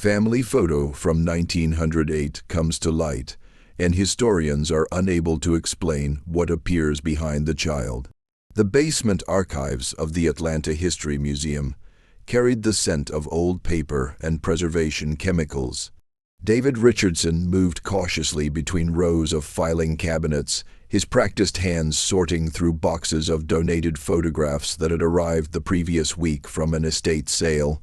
Family photo from 1908 comes to light, and historians are unable to explain what appears behind the child. The basement archives of the Atlanta History Museum carried the scent of old paper and preservation chemicals. David Richardson moved cautiously between rows of filing cabinets, his practiced hands sorting through boxes of donated photographs that had arrived the previous week from an estate sale.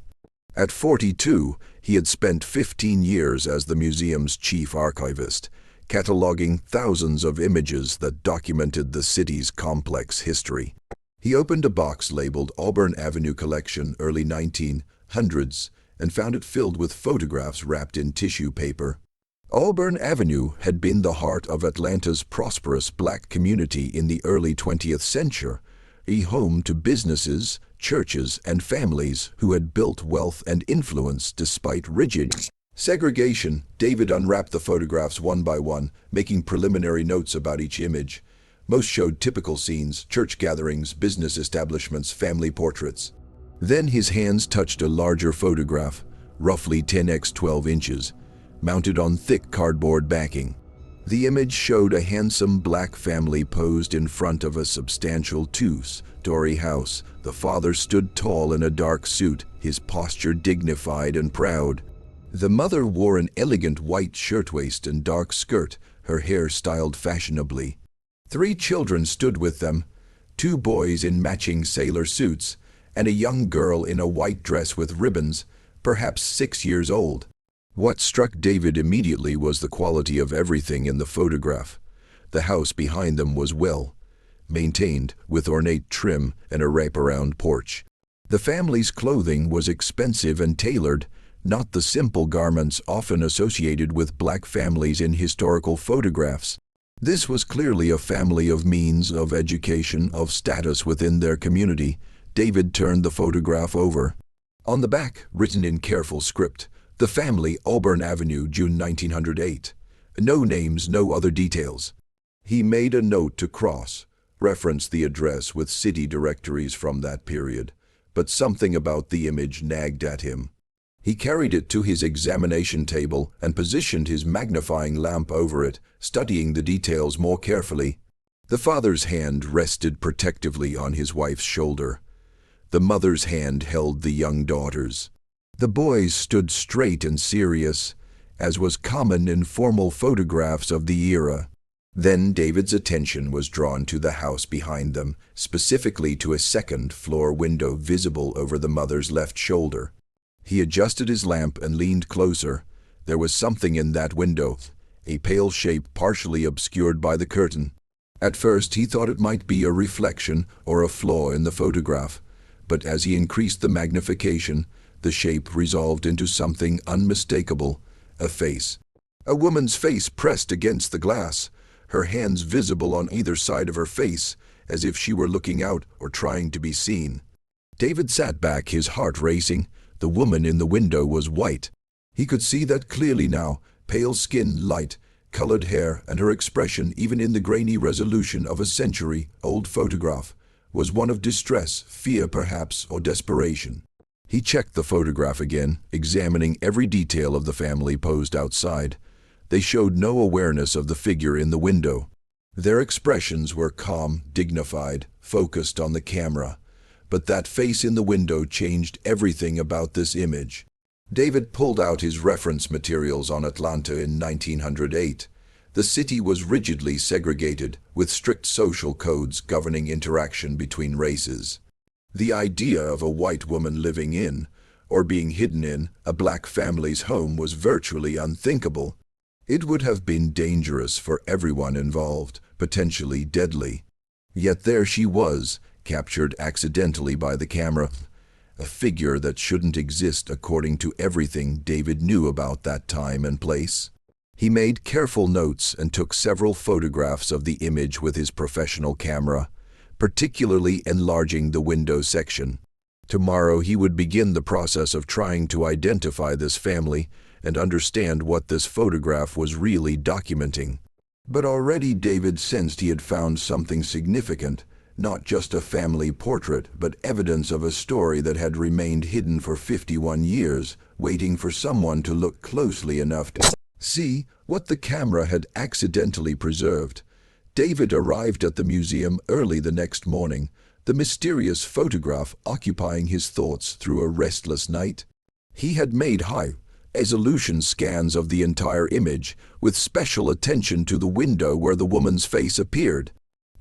At 42, he had spent 15 years as the museum's chief archivist, cataloging thousands of images that documented the city's complex history. He opened a box labeled Auburn Avenue Collection, early 1900s, and found it filled with photographs wrapped in tissue paper. Auburn Avenue had been the heart of Atlanta's prosperous black community in the early 20th century, a home to businesses, churches, and families who had built wealth and influence despite rigid segregation. David unwrapped the photographs one by one, making preliminary notes about each image. Most showed typical scenes: church gatherings, business establishments, family portraits. Then his hands touched a larger photograph, roughly 10 x 12 inches, mounted on thick cardboard backing. The image showed a handsome black family posed in front of a substantial two-story house. The father stood tall in a dark suit, his posture dignified and proud. The mother wore an elegant white shirtwaist and dark skirt, her hair styled fashionably. 3 children stood with them, 2 boys in matching sailor suits, and a young girl in a white dress with ribbons, perhaps 6 years old. What struck David immediately was the quality of everything in the photograph. The house behind them was well maintained, with ornate trim and a wraparound porch. The family's clothing was expensive and tailored, not the simple garments often associated with black families in historical photographs. This was clearly a family of means, of education, of status within their community. David turned the photograph over. On the back, written in careful script, "The family, Auburn Avenue, June 1908. No names, no other details." He made a note to cross-reference the address with city directories from that period, but something about the image nagged at him. He carried it to his examination table and positioned his magnifying lamp over it, studying the details more carefully. The father's hand rested protectively on his wife's shoulder. The mother's hand held the young daughter's. The boys stood straight and serious, as was common in formal photographs of the era. Then David's attention was drawn to the house behind them, specifically to a second-floor window visible over the mother's left shoulder. He adjusted his lamp and leaned closer. There was something in that window, a pale shape partially obscured by the curtain. At first he thought it might be a reflection or a flaw in the photograph, but as he increased the magnification, the shape resolved into something unmistakable: a face. A woman's face pressed against the glass, her hands visible on either side of her face, as if she were looking out or trying to be seen. David sat back, his heart racing. The woman in the window was white. He could see that clearly now: pale skin, light colored hair, and her expression, even in the grainy resolution of a century-old photograph, was one of distress, fear perhaps, or desperation. He checked the photograph again, examining every detail of the family posed outside. They showed no awareness of the figure in the window. Their expressions were calm, dignified, focused on the camera. But that face in the window changed everything about this image. David pulled out his reference materials on Atlanta in 1908. The city was rigidly segregated, with strict social codes governing interaction between races. The idea of a white woman living in, or being hidden in, a black family's home was virtually unthinkable. It would have been dangerous for everyone involved, potentially deadly. Yet there she was, captured accidentally by the camera, a figure that shouldn't exist according to everything David knew about that time and place. He made careful notes and took several photographs of the image with his professional camera, particularly enlarging the window section. Tomorrow he would begin the process of trying to identify this family and understand what this photograph was really documenting. But already David sensed he had found something significant, not just a family portrait, but evidence of a story that had remained hidden for 51 years, waiting for someone to look closely enough to see what the camera had accidentally preserved. David arrived at the museum early the next morning, the mysterious photograph occupying his thoughts through a restless night. He had made high-resolution scans of the entire image, with special attention to the window where the woman's face appeared.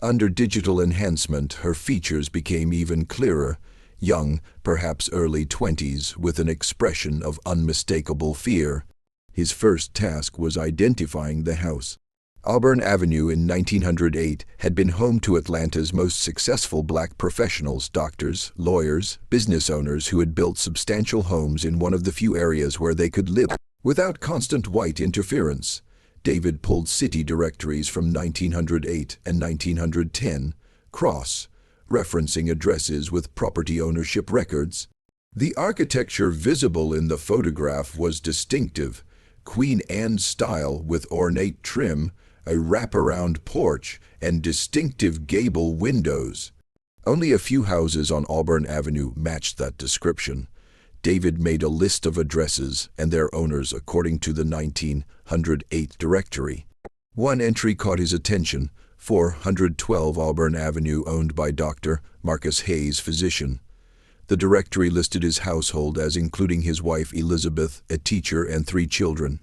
Under digital enhancement, her features became even clearer, young, perhaps early 20s, with an expression of unmistakable fear. His first task was identifying the house. Auburn Avenue in 1908 had been home to Atlanta's most successful black professionals, doctors, lawyers, business owners who had built substantial homes in one of the few areas where they could live without constant white interference. David pulled city directories from 1908 and 1910, cross-referencing addresses with property ownership records. The architecture visible in the photograph was distinctive, Queen Anne style with ornate trim, a wraparound porch, and distinctive gable windows. Only a few houses on Auburn Avenue matched that description. David made a list of addresses and their owners according to the 1908 directory. One entry caught his attention: 412 Auburn Avenue, owned by Dr. Marcus Hayes, physician. The directory listed his household as including his wife Elizabeth, a teacher, and 3 children.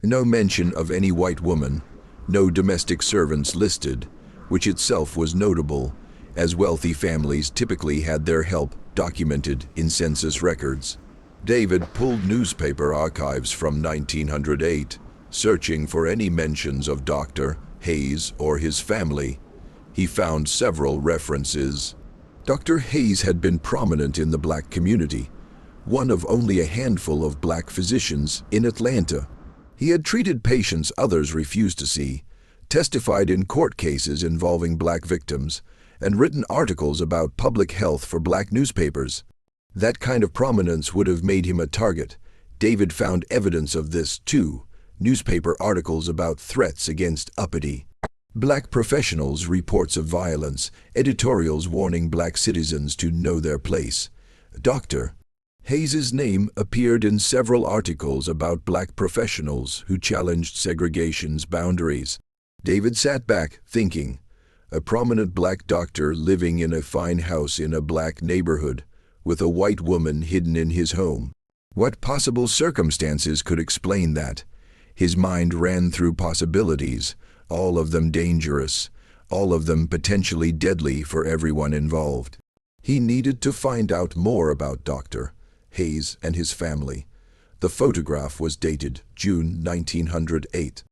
No mention of any white woman, no domestic servants listed, which itself was notable, as wealthy families typically had their help documented in census records. David pulled newspaper archives from 1908, searching for any mentions of Dr. Hayes or his family. He found several references. Dr. Hayes had been prominent in the black community, one of only a handful of black physicians in Atlanta. He had treated patients others refused to see, testified in court cases involving black victims, and written articles about public health for black newspapers. That kind of prominence would have made him a target. David found evidence of this, too: newspaper articles about threats against uppity black professionals, reports of violence, editorials warning black citizens to know their place. Dr. Hayes's name appeared in several articles about black professionals who challenged segregation's boundaries. David sat back, thinking. A prominent black doctor living in a fine house in a black neighborhood, with a white woman hidden in his home. What possible circumstances could explain that? His mind ran through possibilities, all of them dangerous, all of them potentially deadly for everyone involved. He needed to find out more about Dr. Hayes and his family. The photograph was dated June 1908.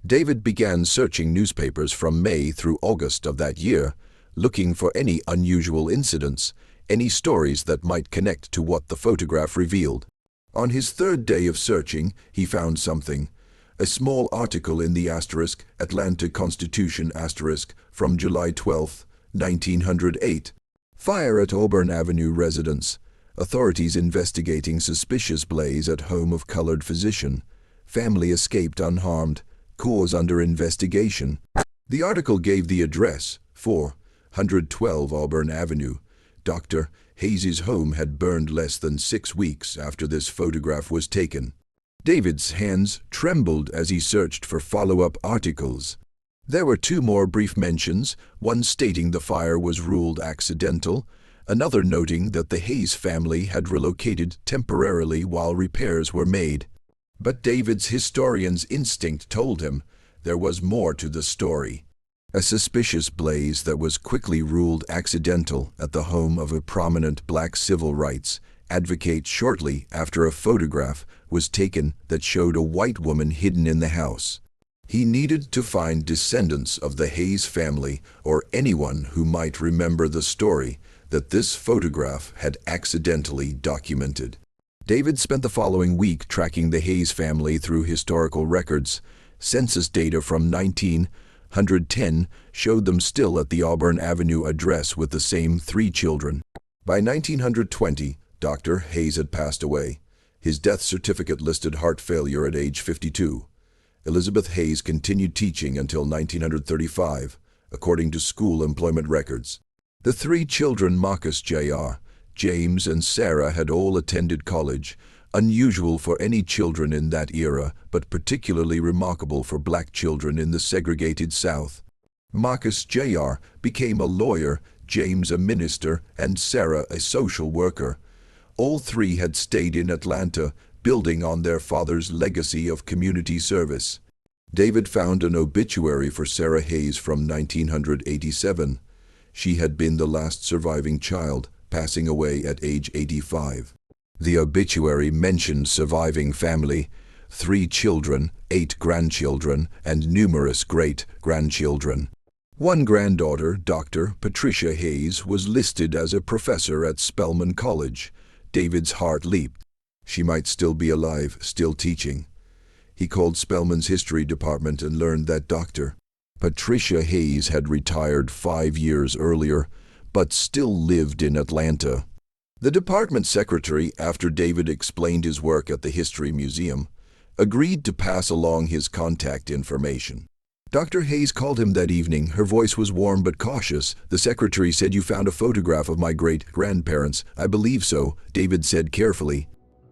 David began searching newspapers from May through August of that year, looking for any unusual incidents, any stories that might connect to what the photograph revealed. On his third day of searching, he found something. A small article in the Atlanta Constitution from July 12, 1908. Fire at Auburn Avenue residence. Authorities investigating suspicious blaze at home of colored physician. Family escaped unharmed. Cause under investigation. The article gave the address, 412 Auburn Avenue. Dr. Hayes's home had burned less than 6 weeks after this photograph was taken. David's hands trembled as he searched for follow-up articles. There were 2 more brief mentions, one stating the fire was ruled accidental, another noting that the Hayes family had relocated temporarily while repairs were made. But David's historian's instinct told him there was more to the story. A suspicious blaze that was quickly ruled accidental at the home of a prominent black civil rights advocate shortly after a photograph was taken that showed a white woman hidden in the house. He needed to find descendants of the Hayes family or anyone who might remember the story that this photograph had accidentally documented. David spent the following week tracking the Hayes family through historical records. Census data from 1910 showed them still at the Auburn Avenue address with the same 3 children. By 1920, Dr. Hayes had passed away. His death certificate listed heart failure at age 52. Elizabeth Hayes continued teaching until 1935, according to school employment records. The 3 children, Marcus Jr., James, and Sarah, had all attended college. unusual for any children in that era, but particularly remarkable for black children in the segregated South. Marcus Jr. became a lawyer, James a minister, and Sarah a social worker. All three had stayed in Atlanta, building on their father's legacy of community service. David found an obituary for Sarah Hayes from 1987. She had been the last surviving child, passing away at age 85. The obituary mentioned surviving family, 3 children, 8 grandchildren, and numerous great-grandchildren. One granddaughter, Dr. Patricia Hayes, was listed as a professor at Spelman College. David's heart leaped. She might still be alive, still teaching. He called Spelman's history department and learned that Dr. Patricia Hayes had retired 5 years earlier, but still lived in Atlanta. The department secretary, after David explained his work at the History Museum, agreed to pass along his contact information. Dr. Hayes called him that evening. Her voice was warm but cautious. The secretary said, "You found a photograph of my great-grandparents." "I believe so," David said carefully.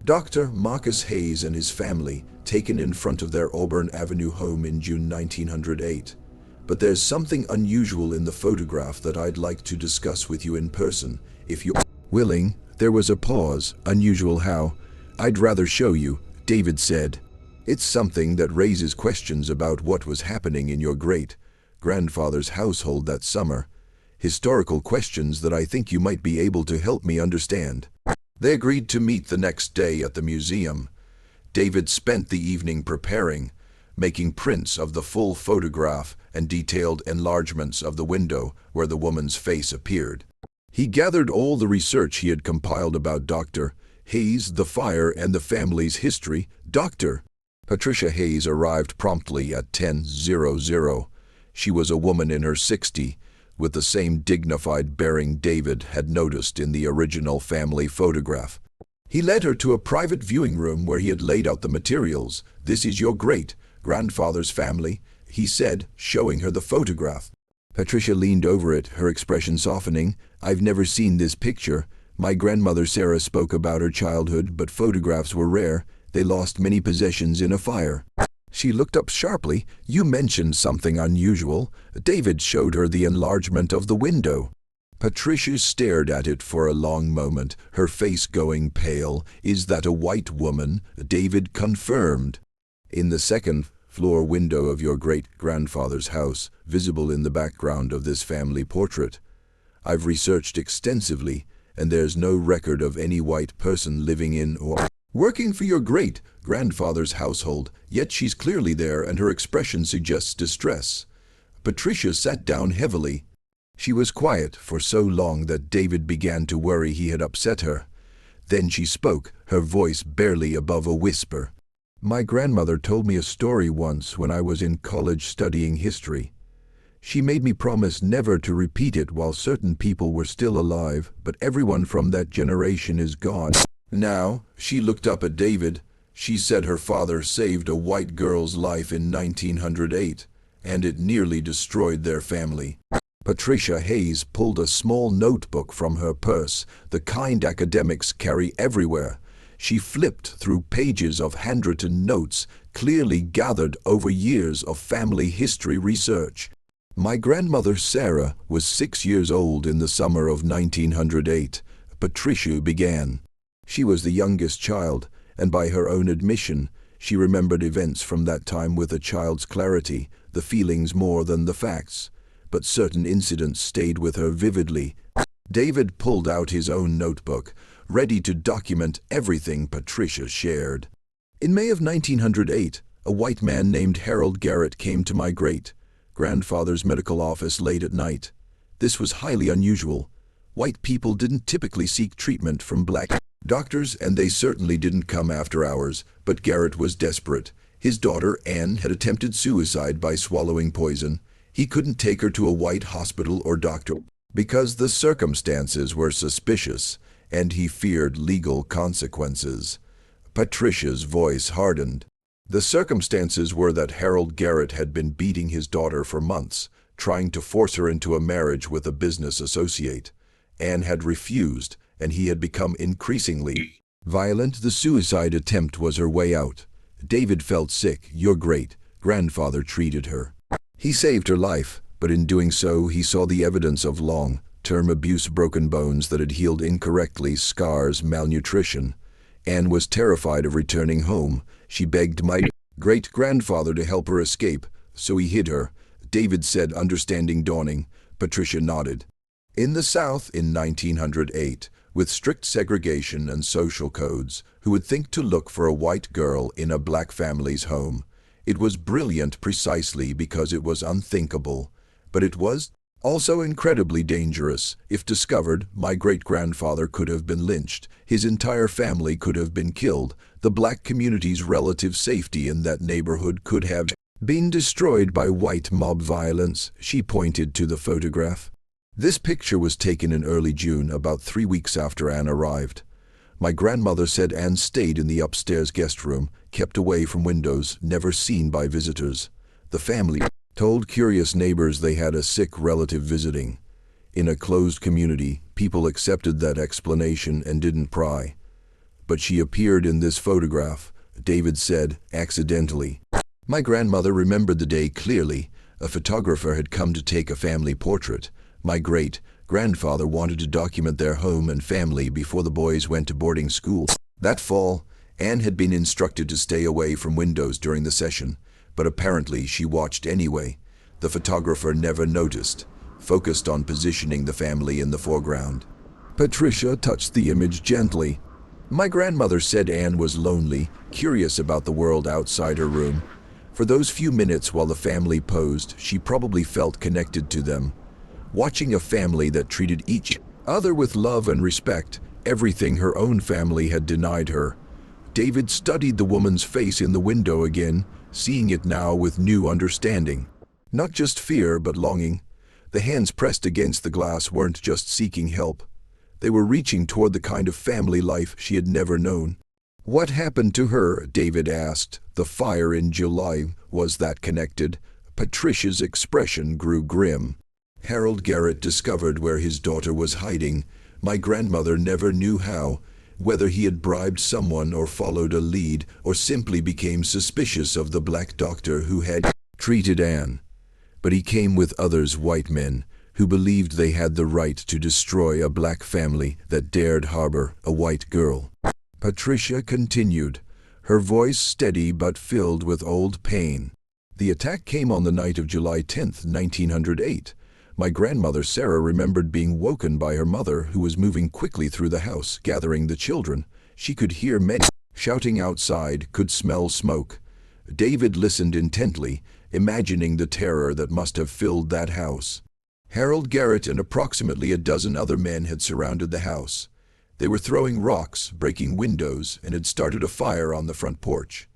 Dr. Marcus Hayes and his family, taken in front of their Auburn Avenue home in June 1908. "But there's something unusual in the photograph that I'd like to discuss with you in person, if you're willing." There was a pause. "Unusual how?" "I'd rather show you," David said. "It's something that raises questions about what was happening in your great-grandfather's household that summer. Historical questions that I think you might be able to help me understand." They agreed to meet the next day at the museum. David spent the evening preparing, making prints of the full photograph and detailed enlargements of the window where the woman's face appeared. He gathered all the research he had compiled about Dr. Hayes, the fire, and the family's history. Dr. Patricia Hayes arrived promptly at 10:00. She was a woman in her 60s, with the same dignified bearing David had noticed in the original family photograph. He led her to a private viewing room where he had laid out the materials. "This is your great-grandfather's family," he said, showing her the photograph. Patricia leaned over it, her expression softening. "I've never seen this picture. My grandmother Sarah spoke about her childhood, but photographs were rare. They lost many possessions in a fire." She looked up sharply. "You mentioned something unusual." David showed her the enlargement of the window. Patricia stared at it for a long moment, her face going pale. "Is that a white woman?" David confirmed. "In the second-floor window of your great-grandfather's house, visible in the background of this family portrait. I've researched extensively, and there's no record of any white person living in or working for your great-grandfather's household, yet she's clearly there and her expression suggests distress." Patricia sat down heavily. She was quiet for so long that David began to worry he had upset her. Then she spoke, her voice barely above a whisper. "My grandmother told me a story once when I was in college studying history. She made me promise never to repeat it while certain people were still alive, but everyone from that generation is gone now." She looked up at David. "She said her father saved a white girl's life in 1908, and it nearly destroyed their family." Patricia Hayes pulled a small notebook from her purse, the kind academics carry everywhere. She flipped through pages of handwritten notes, clearly gathered over years of family history research. "My grandmother Sarah was 6 years old in the summer of 1908, Patricia began. She was the youngest child, and by her own admission, she remembered events from that time with a child's clarity, the feelings more than the facts. But certain incidents stayed with her vividly." David pulled out his own notebook, ready to document everything Patricia shared. "In May of 1908, a white man named Harold Garrett came to my great-grandfather's medical office late at night. This was highly unusual. White people didn't typically seek treatment from black doctors, and they certainly didn't come after hours, but Garrett was desperate. His daughter, Anne, had attempted suicide by swallowing poison. He couldn't take her to a white hospital or doctor because the circumstances were suspicious, and he feared legal consequences." Patricia's voice hardened. "The circumstances were that Harold Garrett had been beating his daughter for months, trying to force her into a marriage with a business associate. Anne had refused, and he had become increasingly Violent, the suicide attempt was her way out. David felt sick. Your great-grandfather treated her. He saved her life, but in doing so he saw the evidence of long-term abuse, broken bones that had healed incorrectly, scars, malnutrition. Anne was terrified of returning home. She begged my great-grandfather to help her escape, so he hid her. David said, understanding dawning. Patricia nodded. In the South in 1908, with strict segregation and social codes, who would think to look for a white girl in a black family's home? It was brilliant precisely because it was unthinkable, but it was also incredibly dangerous. If discovered, my great-grandfather could have been lynched. His entire family could have been killed. The black community's relative safety in that neighborhood could have been destroyed by white mob violence. She pointed to the photograph. This picture was taken in early June, about 3 weeks after Anne arrived. My grandmother said Anne stayed in the upstairs guest room, kept away from windows, never seen by visitors. The family told curious neighbors they had a sick relative visiting. In a closed community, people accepted that explanation and didn't pry. But she appeared in this photograph, David said, accidentally. My grandmother remembered the day clearly. A photographer had come to take a family portrait. My great-grandfather wanted to document their home and family before the boys went to boarding school. That fall, Anne had been instructed to stay away from windows during the session, but apparently she watched anyway. The photographer never noticed, focused on positioning the family in the foreground. Patricia touched the image gently. My grandmother said Anne was lonely, curious about the world outside her room. For those few minutes while the family posed, she probably felt connected to them. Watching a family that treated each other with love and respect, everything her own family had denied her. David studied the woman's face in the window again, seeing it now with new understanding. Not just fear, but longing. The hands pressed against the glass weren't just seeking help. They were reaching toward the kind of family life she had never known. What happened to her? David asked. The fire in July, was that connected? Patricia's expression grew grim. Harold Garrett discovered where his daughter was hiding. My grandmother never knew how, whether he had bribed someone or followed a lead or simply became suspicious of the black doctor who had treated Anne. But he came with others, white men, who believed they had the right to destroy a black family that dared harbor a white girl. Patricia continued, her voice steady but filled with old pain. The attack came on the night of July 10, 1908. My grandmother Sarah remembered being woken by her mother, who was moving quickly through the house, gathering the children. She could hear men shouting outside, could smell smoke. David listened intently, imagining the terror that must have filled that house. Harold Garrett and approximately a dozen other men had surrounded the house. They were throwing rocks, breaking windows, and had started a fire on the front porch.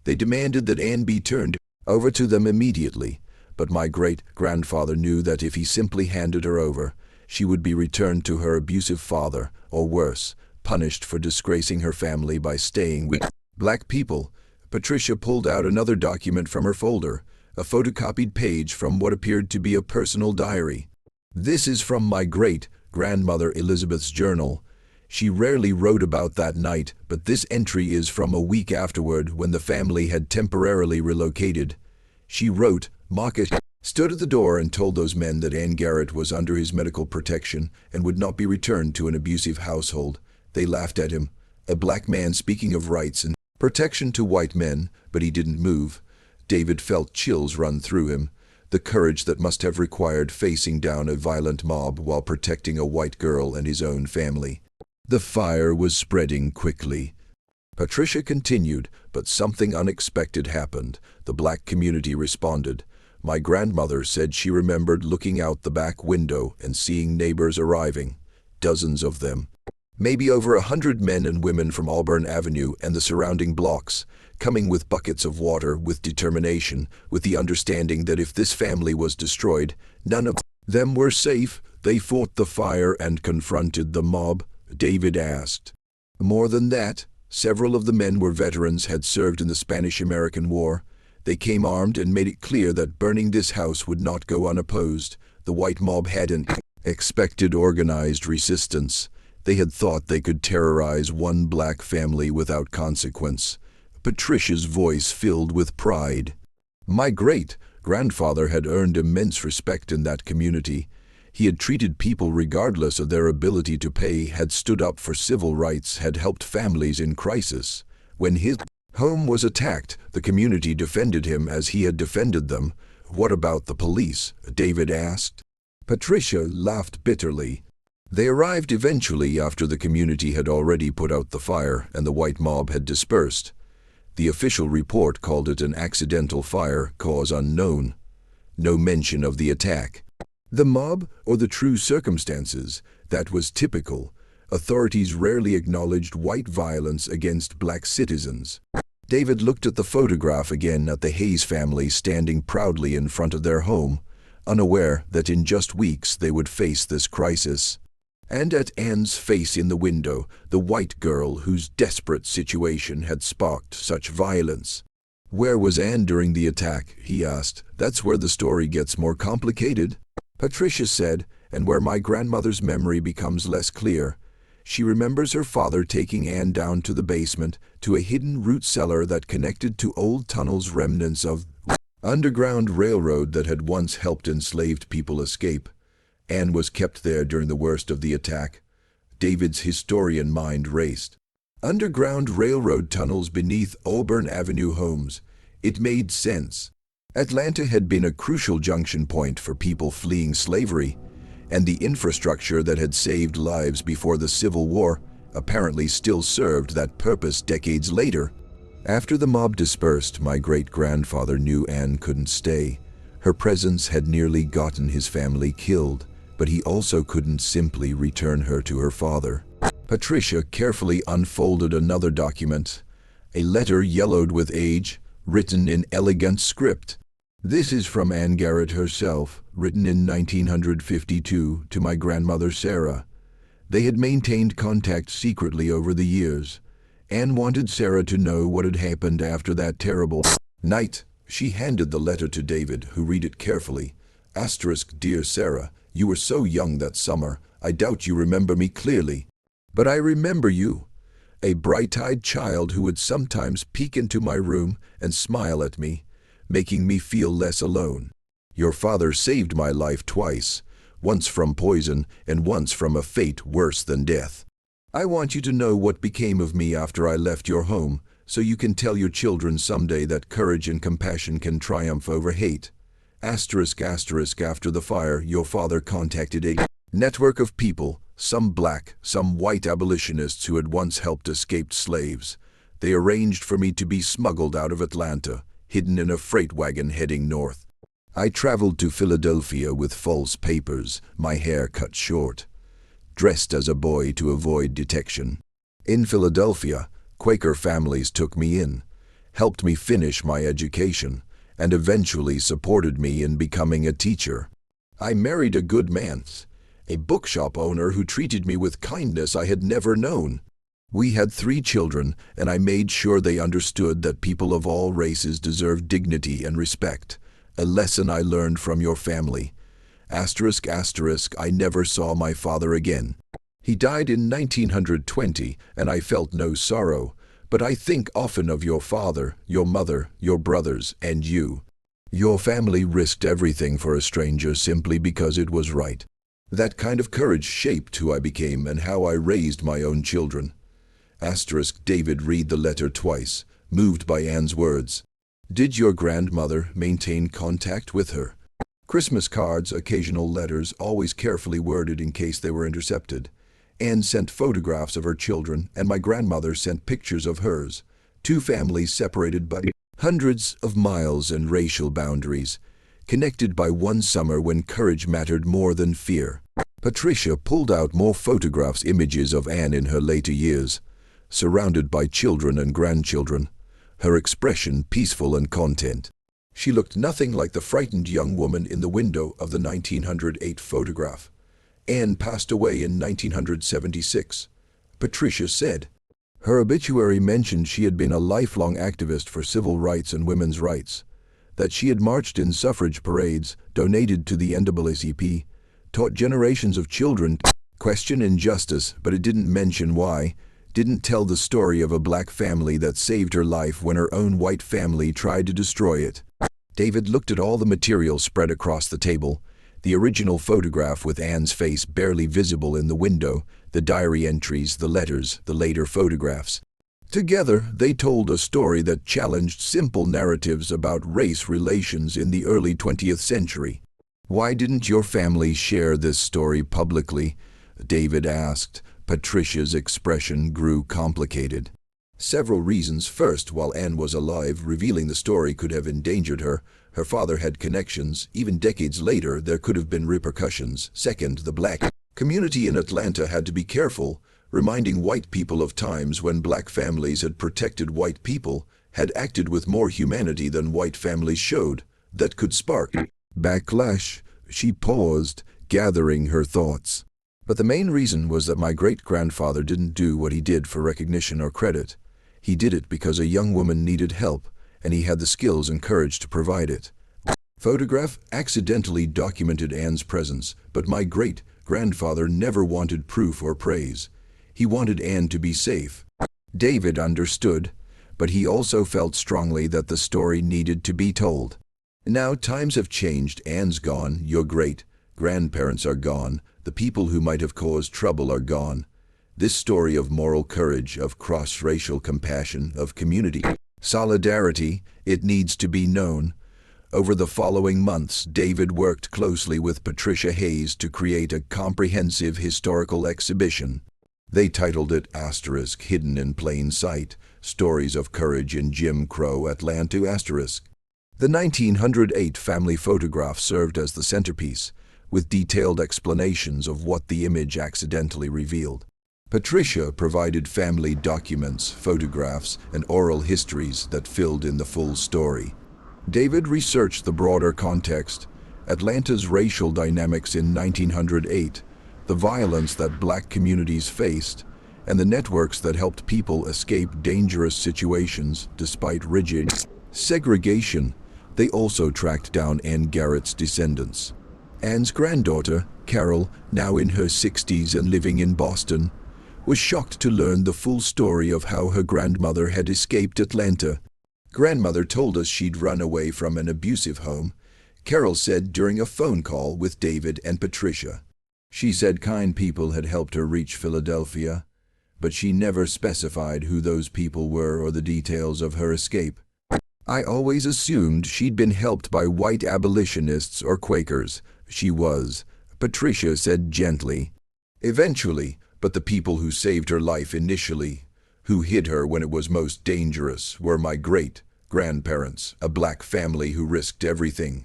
They demanded that Anne be turned over to them immediately, but my great-grandfather knew that if he simply handed her over, she would be returned to her abusive father, or worse, punished for disgracing her family by staying with black people. Patricia pulled out another document from her folder, a photocopied page from what appeared to be a personal diary. This is from my great-grandmother Elizabeth's journal. She rarely wrote about that night, but this entry is from a week afterward when the family had temporarily relocated. She wrote, Marcus stood at the door and told those men that Anne Garrett was under his medical protection and would not be returned to an abusive household. They laughed at him, a black man speaking of rights and protection to white men, but he didn't move. David felt chills run through him, the courage that must have required facing down a violent mob while protecting a white girl and his own family. The fire was spreading quickly. Patricia continued, but something unexpected happened. The black community responded. My grandmother said she remembered looking out the back window and seeing neighbors arriving, dozens of them. Maybe over 100 men and women from Auburn Avenue and the surrounding blocks, coming with buckets of water, with determination, with the understanding that if this family was destroyed, none of them were safe. They fought the fire and confronted the mob, David asked. More than that, several of the men were veterans, had served in the Spanish-American War. They came armed and made it clear that burning this house would not go unopposed. The white mob hadn't expected organized resistance. They had thought they could terrorize one black family without consequence. Patricia's voice filled with pride. My great-grandfather had earned immense respect in that community. He had treated people regardless of their ability to pay, had stood up for civil rights, had helped families in crisis. When his home was attacked, the community defended him as he had defended them. What about the police? David asked. Patricia laughed bitterly. They arrived eventually after the community had already put out the fire and the white mob had dispersed. The official report called it an accidental fire, cause unknown. No mention of the attack. The mob or the true circumstances, that was typical. Authorities rarely acknowledged white violence against black citizens. David looked at the photograph again at the Hayes family standing proudly in front of their home, unaware that in just weeks they would face this crisis. And at Anne's face in the window, the white girl whose desperate situation had sparked such violence. Where was Anne during the attack? He asked. That's where the story gets more complicated. Patricia said, and where my grandmother's memory becomes less clear. She remembers her father taking Anne down to the basement, to a hidden root cellar that connected to old tunnels, remnants of underground railroad that had once helped enslaved people escape. Anne was kept there during the worst of the attack. David's historian mind raced. Underground railroad tunnels beneath Auburn Avenue homes. It made sense. Atlanta had been a crucial junction point for people fleeing slavery, and the infrastructure that had saved lives before the Civil War apparently still served that purpose decades later. After the mob dispersed, my great-grandfather knew Anne couldn't stay. Her presence had nearly gotten his family killed, but he also couldn't simply return her to her father. Patricia carefully unfolded another document, a letter yellowed with age, written in elegant script. This is from Anne Garrett herself, written in 1952 to my grandmother Sarah. They had maintained contact secretly over the years. Anne wanted Sarah to know what had happened after that terrible night. She handed the letter to David, who read it carefully. Dear Sarah, you were so young that summer, I doubt you remember me clearly. But I remember you, a bright-eyed child who would sometimes peek into my room and smile at me, making me feel less alone. Your father saved my life twice, once from poison and once from a fate worse than death. I want you to know what became of me after I left your home, so you can tell your children someday that courage and compassion can triumph over hate. After the fire, your father contacted a network of people, some black, some white abolitionists who had once helped escaped slaves. They arranged for me to be smuggled out of Atlanta, hidden in a freight wagon heading north. I traveled to Philadelphia with false papers, my hair cut short, dressed as a boy to avoid detection. In Philadelphia, Quaker families took me in, helped me finish my education, and eventually supported me in becoming a teacher. I married a good man, a bookshop owner who treated me with kindness I had never known. We had 3 children, and I made sure they understood that people of all races deserve dignity and respect, a lesson I learned from your family. I never saw my father again. He died in 1920, and I felt no sorrow, but I think often of your father, your mother, your brothers, and you. Your family risked everything for a stranger simply because it was right. That kind of courage shaped who I became and how I raised my own children. David read the letter twice, moved by Anne's words. Did your grandmother maintain contact with her? Christmas cards, occasional letters, always carefully worded in case they were intercepted. Anne sent photographs of her children, and my grandmother sent pictures of hers. 2 families separated by hundreds of miles and racial boundaries, connected by one summer when courage mattered more than fear. Patricia pulled out more photographs, images of Anne in her later years, surrounded by children and grandchildren, her expression peaceful and content. She looked nothing like the frightened young woman in the window of the 1908 photograph. Anne passed away in 1976, Patricia said. Her obituary mentioned she had been a lifelong activist for civil rights and women's rights, that she had marched in suffrage parades, donated to the NAACP, taught generations of children Question injustice, but it didn't mention why. Didn't tell the story of a black family that saved her life when her own white family tried to destroy it. David looked at all the material spread across the table. The original photograph with Anne's face barely visible in the window, the diary entries, the letters, the later photographs. Together, they told a story that challenged simple narratives about race relations in the early 20th century. "Why didn't your family share this story publicly?" David asked. Patricia's expression grew complicated. Several reasons. First, while Anne was alive, revealing the story could have endangered her. Her father had connections. Even decades later, there could have been repercussions. Second, the black community in Atlanta had to be careful, reminding white people of times when black families had protected white people, had acted with more humanity than white families showed. That could spark backlash. She paused, gathering her thoughts. But the main reason was that my great-grandfather didn't do what he did for recognition or credit. He did it because a young woman needed help, and he had the skills and courage to provide it. Photograph accidentally documented Anne's presence, but my great-grandfather never wanted proof or praise. He wanted Anne to be safe. David understood, but he also felt strongly that the story needed to be told. Now times have changed. Anne's gone, your great-grandparents are gone, the people who might have caused trouble are gone. This story of moral courage, of cross-racial compassion, of community solidarity, it needs to be known. Over the following months, David worked closely with Patricia Hayes to create a comprehensive historical exhibition. They titled it ** Hidden in Plain Sight, Stories of Courage in Jim Crow Atlanta **. The 1908 family photograph served as the centerpiece, with detailed explanations of what the image accidentally revealed. Patricia provided family documents, photographs, and oral histories that filled in the full story. David researched the broader context, Atlanta's racial dynamics in 1908, the violence that black communities faced, and the networks that helped people escape dangerous situations despite rigid segregation. They also tracked down Anne Garrett's descendants. Anne's granddaughter, Carol, now in her 60s and living in Boston, was shocked to learn the full story of how her grandmother had escaped Atlanta. Grandmother told us she'd run away from an abusive home, Carol said during a phone call with David and Patricia. She said kind people had helped her reach Philadelphia, but she never specified who those people were or the details of her escape. "I always assumed she'd been helped by white abolitionists or Quakers. She was," Patricia said gently. "Eventually, but the people who saved her life initially, who hid her when it was most dangerous, were my great-grandparents, a black family who risked everything."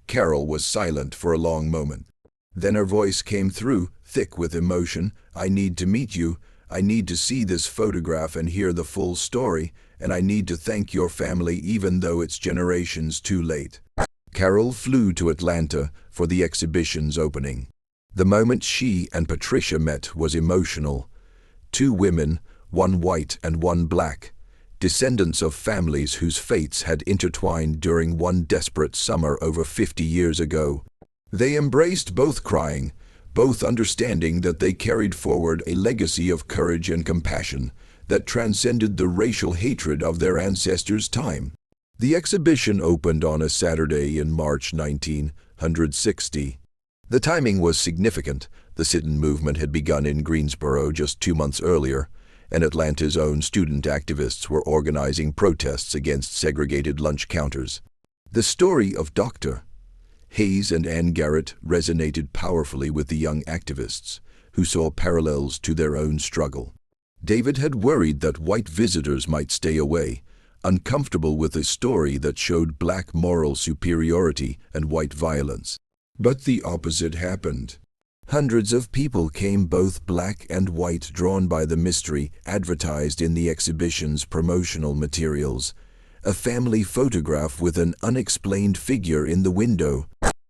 Carol was silent for a long moment. Then her voice came through, thick with emotion. "I need to meet you. I need to see this photograph and hear the full story, and I need to thank your family even though it's generations too late." Carol flew to Atlanta for the exhibition's opening. The moment she and Patricia met was emotional. Two women, one white and one black, descendants of families whose fates had intertwined during one desperate summer over 50 years ago. They embraced, both crying, both understanding that they carried forward a legacy of courage and compassion that transcended the racial hatred of their ancestors' time. The exhibition opened on a Saturday in March 1960. The timing was significant. The sit-in movement had begun in Greensboro just 2 months earlier, and Atlanta's own student activists were organizing protests against segregated lunch counters. The story of Dr. Hayes and Anne Garrett resonated powerfully with the young activists, who saw parallels to their own struggle. David had worried that white visitors might stay away, uncomfortable with a story that showed black moral superiority and white violence. But the opposite happened. Hundreds of people came, both black and white, drawn by the mystery advertised in the exhibition's promotional materials. A family photograph with an unexplained figure in the window.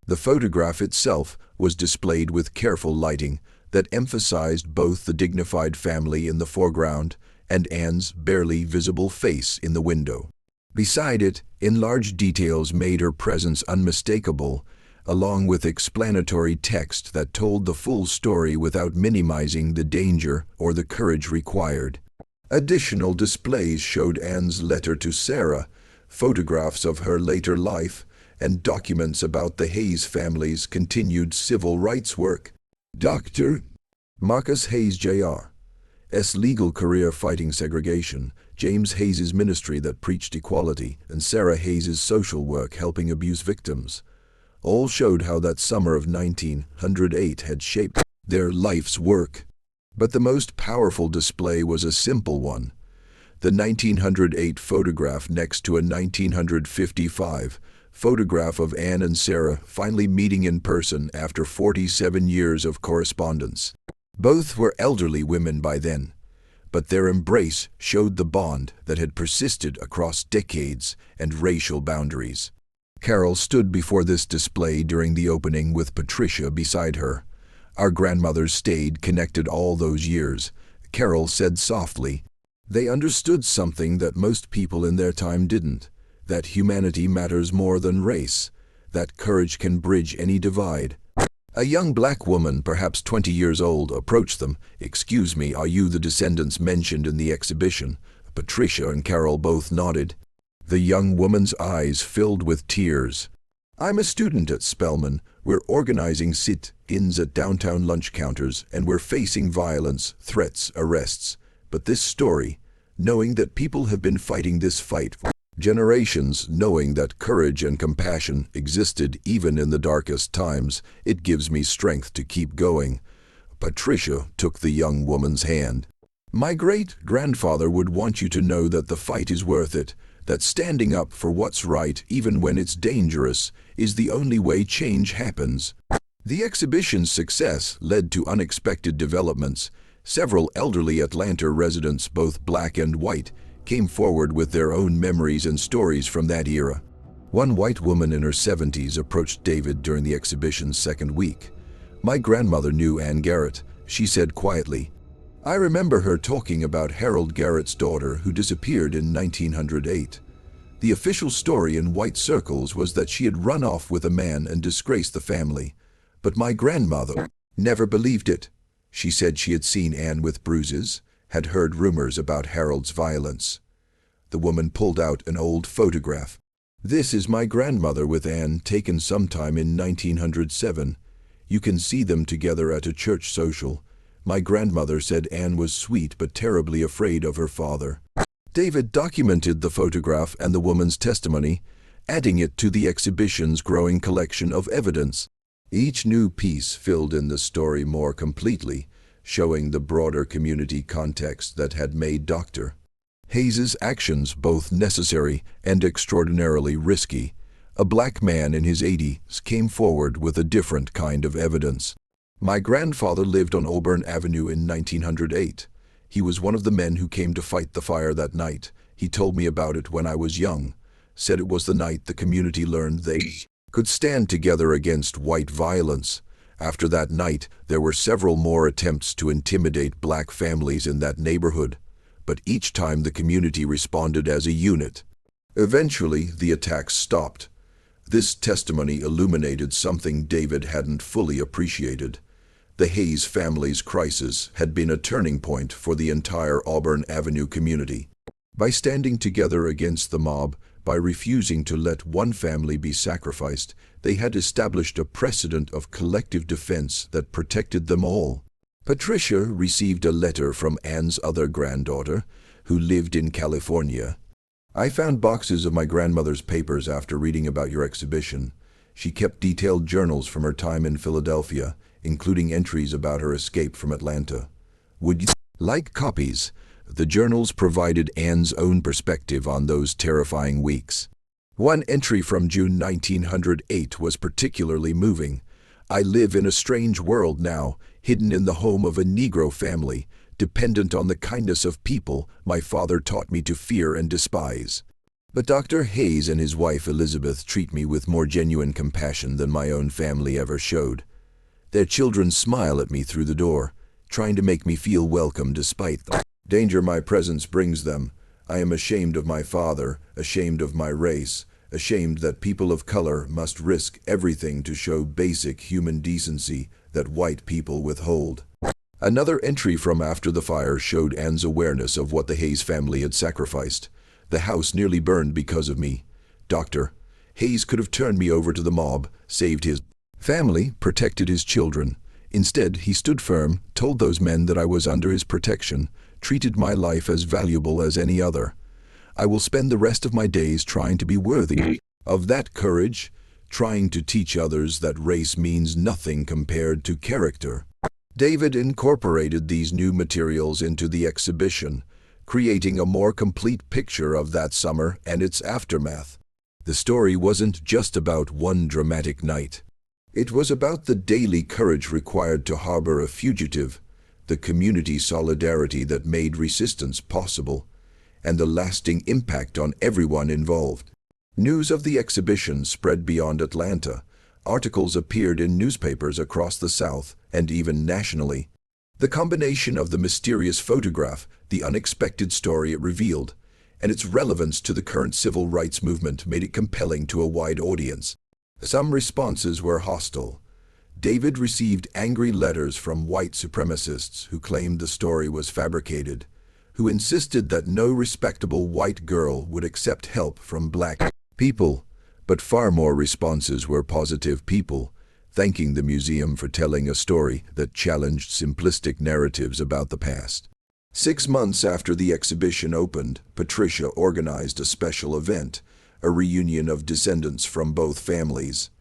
The photograph itself was displayed with careful lighting that emphasized both the dignified family in the foreground and Anne's barely visible face in the window. Beside it, enlarged details made her presence unmistakable, along with explanatory text that told the full story without minimizing the danger or the courage required. Additional displays showed Anne's letter to Sarah, photographs of her later life, and documents about the Hayes family's continued civil rights work. Dr. Marcus Hayes Jr.'s legal career fighting segregation, James Hayes's ministry that preached equality, and Sarah Hayes's social work helping abuse victims, all showed how that summer of 1908 had shaped their life's work. But the most powerful display was a simple one. The 1908 photograph next to a 1955 photograph of Anne and Sarah finally meeting in person after 47 years of correspondence. Both were elderly women by then, but their embrace showed the bond that had persisted across decades and racial boundaries. Carol stood before this display during the opening with Patricia beside her. Our grandmothers stayed connected all those years. Carol said softly, "They understood something that most people in their time didn't, that humanity matters more than race, that courage can bridge any divide." A young black woman, perhaps 20 years old, approached them. "Excuse me, are you the descendants mentioned in the exhibition?" Patricia and Carol both nodded. The young woman's eyes filled with tears. "I'm a student at Spelman. We're organizing sit-ins at downtown lunch counters, and we're facing violence, threats, arrests. But this story, knowing that people have been fighting this fight for generations, knowing that courage and compassion existed even in the darkest times, it gives me strength to keep going." Patricia took the young woman's hand. "My great-grandfather would want you to know that the fight is worth it, that standing up for what's right, even when it's dangerous, is the only way change happens." The exhibition's success led to unexpected developments. Several elderly Atlanta residents, both black and white, came forward with their own memories and stories from that era. One white woman in her 70s approached David during the exhibition's second week. "My grandmother knew Anne Garrett," she said quietly. "I remember her talking about Harold Garrett's daughter who disappeared in 1908. The official story in white circles was that she had run off with a man and disgraced the family. But my grandmother never believed it. She said she had seen Anne with bruises, had heard rumors about Harold's violence." The woman pulled out an old photograph. "This is my grandmother with Anne, taken sometime in 1907. You can see them together at a church social. My grandmother said Anne was sweet but terribly afraid of her father." David documented the photograph and the woman's testimony, adding it to the exhibition's growing collection of evidence. Each new piece filled in the story more completely, showing the broader community context that had made Dr. Hayes's actions both necessary and extraordinarily risky. A black man in his 80s came forward with a different kind of evidence. "My grandfather lived on Auburn Avenue in 1908. He was one of the men who came to fight the fire that night. He told me about it when I was young. Said it was the night the community learned they could stand together against white violence. After that night, there were several more attempts to intimidate black families in that neighborhood, but each time the community responded as a unit. Eventually, the attacks stopped." This testimony illuminated something David hadn't fully appreciated. The Hayes family's crisis had been a turning point for the entire Auburn Avenue community. By standing together against the mob, by refusing to let one family be sacrificed, they had established a precedent of collective defense that protected them all. Patricia received a letter from Anne's other granddaughter, who lived in California. "I found boxes of my grandmother's papers after reading about your exhibition. She kept detailed journals from her time in Philadelphia, including entries about her escape from Atlanta. Would you like copies?" The journals provided Anne's own perspective on those terrifying weeks. One entry from June 1908 was particularly moving. "I live in a strange world now, hidden in the home of a Negro family, dependent on the kindness of people my father taught me to fear and despise. But Dr. Hayes and his wife Elizabeth treat me with more genuine compassion than my own family ever showed. Their children smile at me through the door, trying to make me feel welcome despite the danger my presence brings them. I am ashamed of my father, ashamed of my race, ashamed that people of color must risk everything to show basic human decency that white people withhold. Another entry from after the fire showed Anne's awareness of what the Hayes family had sacrificed. The house nearly burned because of me. Dr. Hayes could have turned me over to the mob, saved his family, protected his children. Instead, he stood firm, told those men that I was under his protection, treated my life as valuable as any other. I will spend the rest of my days trying to be worthy of that courage, trying to teach others that race means nothing compared to character. David incorporated these new materials into the exhibition, creating a more complete picture of that summer and its aftermath. The story wasn't just about one dramatic night. It was about the daily courage required to harbor a fugitive, the community solidarity that made resistance possible, and the lasting impact on everyone involved. News of the exhibition spread beyond Atlanta. Articles appeared in newspapers across the South and even nationally. The combination of the mysterious photograph, the unexpected story it revealed, and its relevance to the current civil rights movement made it compelling to a wide audience. Some responses were hostile. David received angry letters from white supremacists who claimed the story was fabricated, who insisted that no respectable white girl would accept help from black people. But far more responses were positive people, thanking the museum for telling a story that challenged simplistic narratives about the past. 6 months after the exhibition opened, Patricia organized a special event, a reunion of descendants from both families.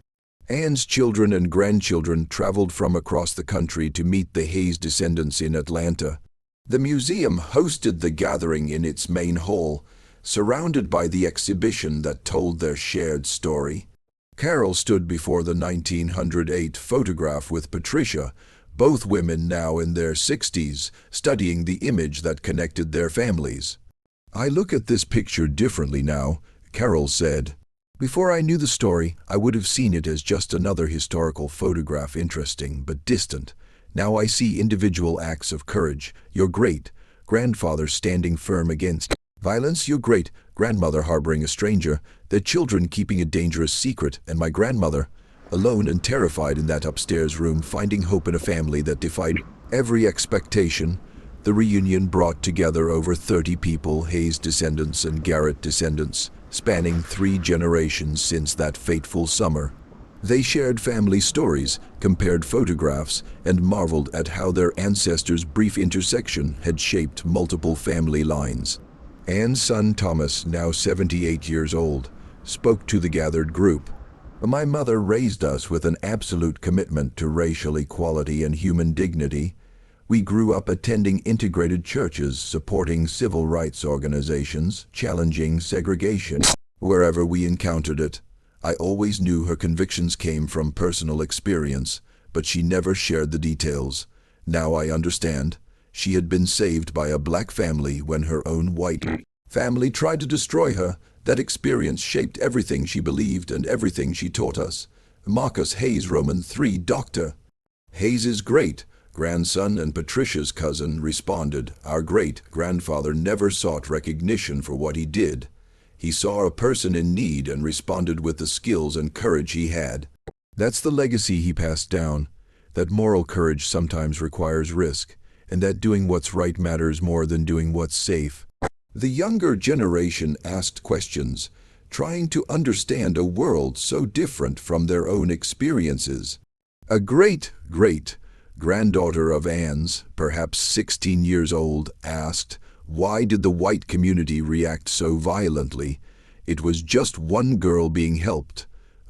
Anne's children and grandchildren traveled from across the country to meet the Hayes descendants in Atlanta. The museum hosted the gathering in its main hall, surrounded by the exhibition that told their shared story. Carol stood before the 1908 photograph with Patricia, both women now in their 60s, studying the image that connected their families. "I look at this picture differently now," Carol said. "Before I knew the story, I would have seen it as just another historical photograph, interesting but distant. Now I see individual acts of courage, your great-grandfather standing firm against violence, your great-grandmother harboring a stranger, their children keeping a dangerous secret, and my grandmother, alone and terrified in that upstairs room, finding hope in a family that defied every expectation." The reunion brought together over 30 people, Hayes descendants and Garrett descendants, spanning 3 generations since that fateful summer. They shared family stories, compared photographs, and marveled at how their ancestors' brief intersection had shaped multiple family lines. Anne's son Thomas, now 78 years old, spoke to the gathered group. "My mother raised us with an absolute commitment to racial equality and human dignity. We grew up attending integrated churches, supporting civil rights organizations, challenging segregation wherever we encountered it. I always knew her convictions came from personal experience, but she never shared the details. Now I understand. She had been saved by a black family when her own white family tried to destroy her. That experience shaped everything she believed and everything she taught us." Marcus Hayes, Roman 3 Dr. Hayes's great-grandson and Patricia's cousin, responded, "Our great-grandfather never sought recognition for what he did. He saw a person in need and responded with the skills and courage he had. That's the legacy he passed down, that moral courage sometimes requires risk, and that doing what's right matters more than doing what's safe." The younger generation asked questions, trying to understand a world so different from their own experiences. A great-great-granddaughter of Anne's, perhaps 16 years old, asked, "Why did the white community react so violently? It was just one girl being helped."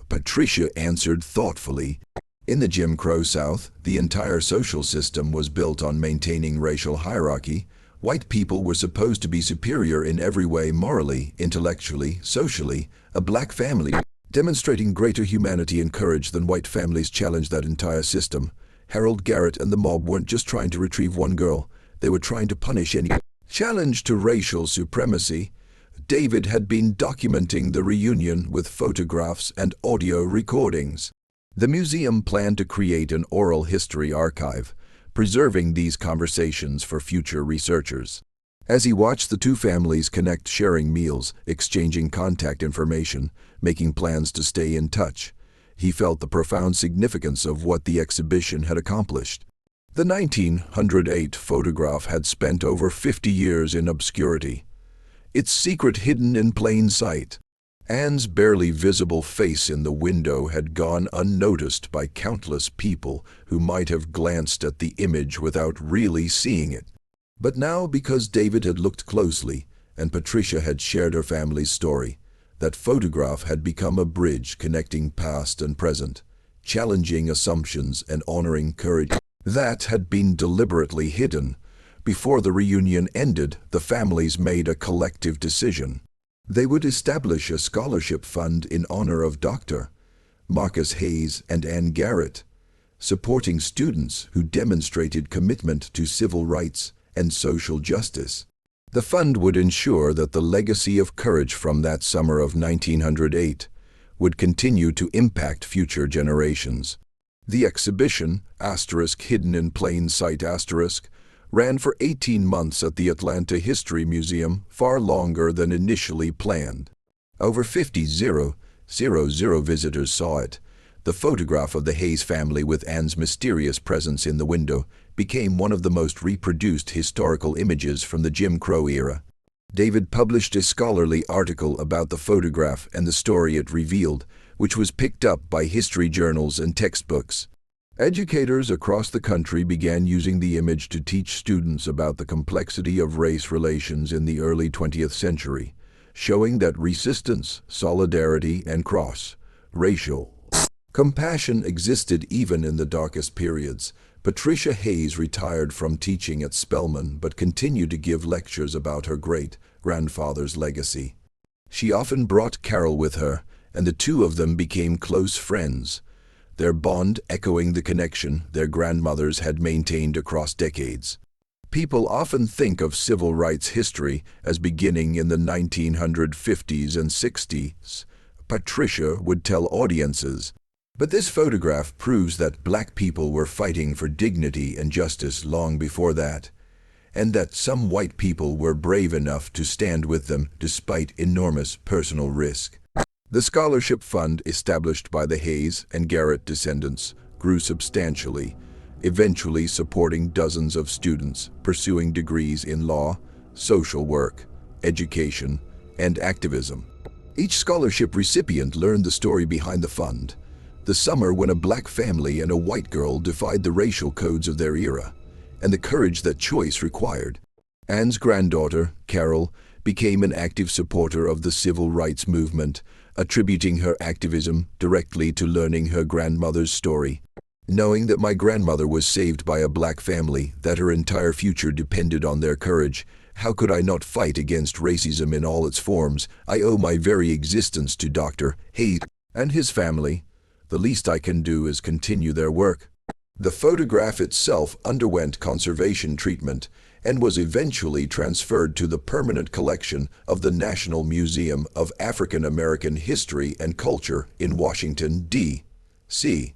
Patricia answered thoughtfully, "In the Jim Crow South, the entire social system was built on maintaining racial hierarchy. White people were supposed to be superior in every way, morally, intellectually, socially. A black family demonstrating greater humanity and courage than white families challenged that entire system. Harold Garrett and the mob weren't just trying to retrieve one girl. They were trying to punish any challenge to racial supremacy." David had been documenting the reunion with photographs and audio recordings. The museum planned to create an oral history archive, preserving these conversations for future researchers. As he watched the two families connect, sharing meals, exchanging contact information, making plans to stay in touch. He felt the profound significance of what the exhibition had accomplished. The 1908 photograph had spent over 50 years in obscurity, its secret hidden in plain sight. Anne's barely visible face in the window had gone unnoticed by countless people who might have glanced at the image without really seeing it. But now, because David had looked closely and Patricia had shared her family's story, that photograph had become a bridge connecting past and present, challenging assumptions and honoring courage that had been deliberately hidden. Before the reunion ended, the families made a collective decision. They would establish a scholarship fund in honor of Dr. Marcus Hayes and Anne Garrett, supporting students who demonstrated commitment to civil rights and social justice. The fund would ensure that the legacy of courage from that summer of 1908 would continue to impact future generations. The exhibition, hidden in plain sight, ran for 18 months at the Atlanta History Museum, far longer than initially planned. Over 50,000 visitors saw it. The photograph of the Hayes family with Anne's mysterious presence in the window became one of the most reproduced historical images from the Jim Crow era. David published a scholarly article about the photograph and the story it revealed, which was picked up by history journals and textbooks. Educators across the country began using the image to teach students about the complexity of race relations in the early 20th century, showing that resistance, solidarity, and cross-racial compassion existed even in the darkest periods. Patricia Hayes retired from teaching at Spelman but continued to give lectures about her great-grandfather's legacy. She often brought Carol with her, and the two of them became close friends, their bond echoing the connection their grandmothers had maintained across decades. People often think of civil rights history as beginning in the 1950s and 60s, Patricia would tell audiences. But this photograph proves that Black people were fighting for dignity and justice long before that, and that some white people were brave enough to stand with them despite enormous personal risk. The scholarship fund established by the Hayes and Garrett descendants grew substantially, eventually supporting dozens of students pursuing degrees in law, social work, education, and activism. Each scholarship recipient learned the story behind the fund, the summer when a Black family and a white girl defied the racial codes of their era, and the courage that choice required. Anne's granddaughter, Carol, became an active supporter of the civil rights movement, attributing her activism directly to learning her grandmother's story. Knowing that my grandmother was saved by a Black family, that her entire future depended on their courage, how could I not fight against racism in all its forms? I owe my very existence to Dr. Hayes and his family. The least I can do is continue their work. The photograph itself underwent conservation treatment and was eventually transferred to the permanent collection of the National Museum of African American History and Culture in Washington, D.C.,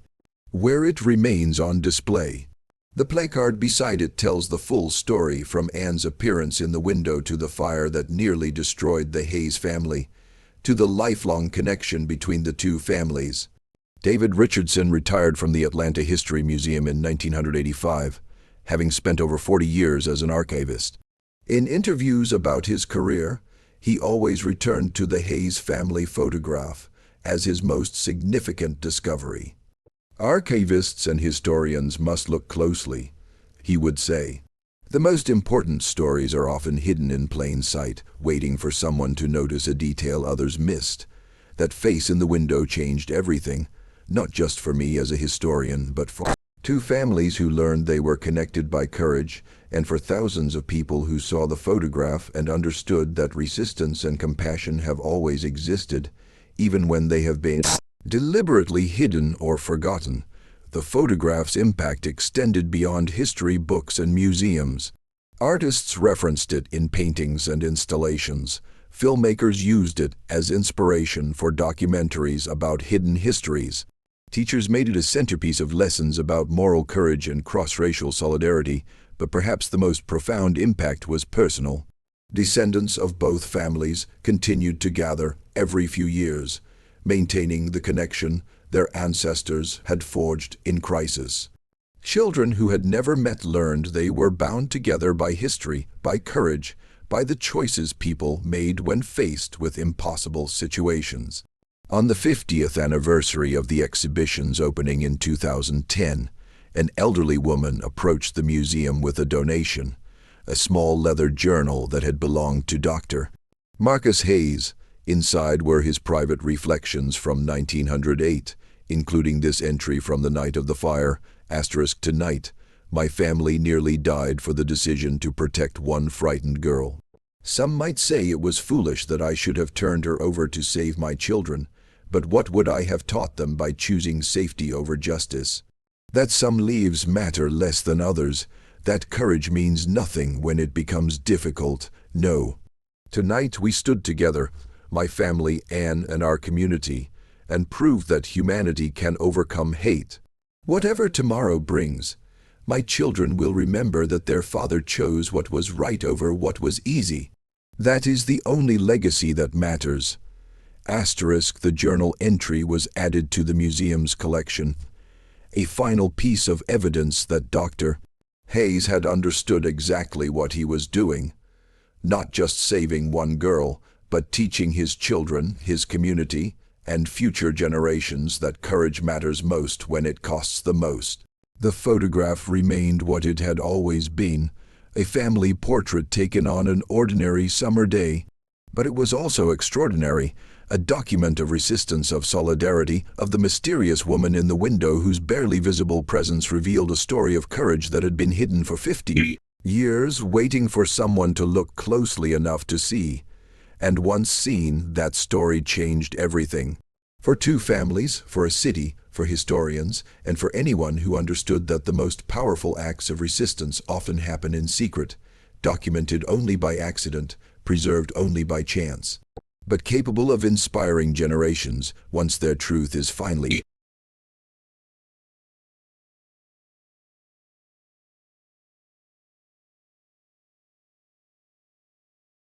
where it remains on display. The placard beside it tells the full story, from Anne's appearance in the window to the fire that nearly destroyed the Hayes family, to the lifelong connection between the two families. David Richardson retired from the Atlanta History Museum in 1985, having spent over 40 years as an archivist. In interviews about his career, he always returned to the Hayes family photograph as his most significant discovery. Archivists and historians must look closely, he would say. The most important stories are often hidden in plain sight, waiting for someone to notice a detail others missed. That face in the window changed everything, not just for me as a historian, but for two families who learned they were connected by courage, and for thousands of people who saw the photograph and understood that resistance and compassion have always existed, even when they have been deliberately hidden or forgotten. The photograph's impact extended beyond history books and museums. Artists referenced it in paintings and installations. Filmmakers used it as inspiration for documentaries about hidden histories. Teachers made it a centerpiece of lessons about moral courage and cross-racial solidarity, but perhaps the most profound impact was personal. Descendants of both families continued to gather every few years, maintaining the connection their ancestors had forged in crisis. Children who had never met learned they were bound together by history, by courage, by the choices people made when faced with impossible situations. On the 50th anniversary of the exhibition's opening in 2010, an elderly woman approached the museum with a donation, a small leather journal that had belonged to Dr. Marcus Hayes. Inside were his private reflections from 1908, including this entry from the night of the fire, *tonight. My family nearly died for the decision to protect one frightened girl. Some might say it was foolish that I should have turned her over to save my children, but what would I have taught them by choosing safety over justice? That some lives matter less than others, that courage means nothing when it becomes difficult, no. Tonight we stood together, my family, Anne, and our community, and proved that humanity can overcome hate. Whatever tomorrow brings, my children will remember that their father chose what was right over what was easy. That is the only legacy that matters. The journal entry was added to the museum's collection, a final piece of evidence that Dr. Hayes had understood exactly what he was doing, not just saving one girl, but teaching his children, his community, and future generations that courage matters most when it costs the most. The photograph remained what it had always been, a family portrait taken on an ordinary summer day. But it was also extraordinary, a document of resistance, of solidarity, of the mysterious woman in the window whose barely visible presence revealed a story of courage that had been hidden for 50 years, waiting for someone to look closely enough to see. And once seen, that story changed everything. For two families, for a city, for historians, and for anyone who understood that the most powerful acts of resistance often happen in secret, documented only by accident, preserved only by chance, but capable of inspiring generations once their truth is finally